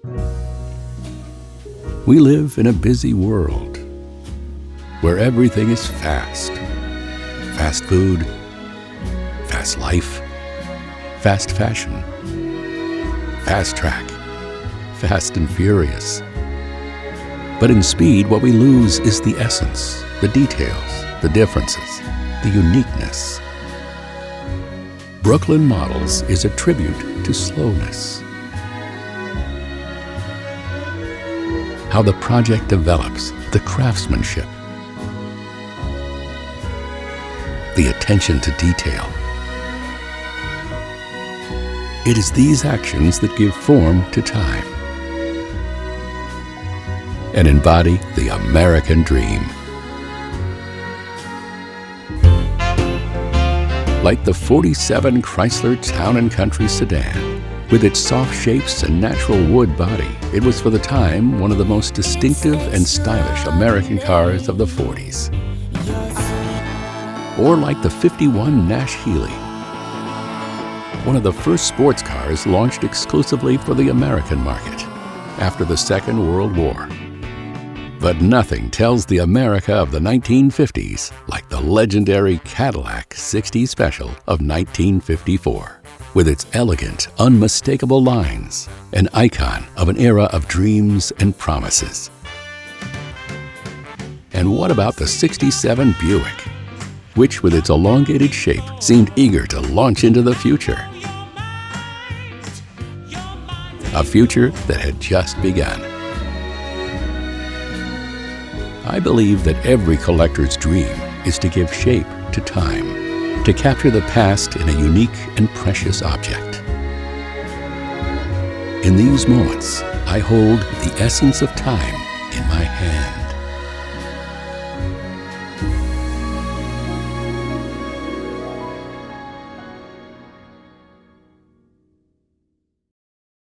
We live in a busy world where everything is fast. Fast food, fast life, fast fashion, fast track, fast and furious. But in speed, what we lose is the essence, the details, the differences, the uniqueness. Brooklin Models is a tribute to slowness. How the project develops, the craftsmanship, the attention to detail. It is these actions that give form to time and embody the American dream. Like the '47 Chrysler Town & Country sedan, with its soft shapes and natural wood body, it was for the time one of the most distinctive and stylish American cars of the '40s. Or like the '51 Nash Healey, one of the first sports cars launched exclusively for the American market after the Second World War. But nothing tells the America of the 1950s like the legendary Cadillac 60 Special of 1954. With its elegant, unmistakable lines, an icon of an era of dreams and promises. And what about the '67 Buick, which with its elongated shape seemed eager to launch into the future? A future that had just begun. I believe that every collector's dream is to give shape to time, to capture the past in a unique and precious object. In these moments, I hold the essence of time in my hand.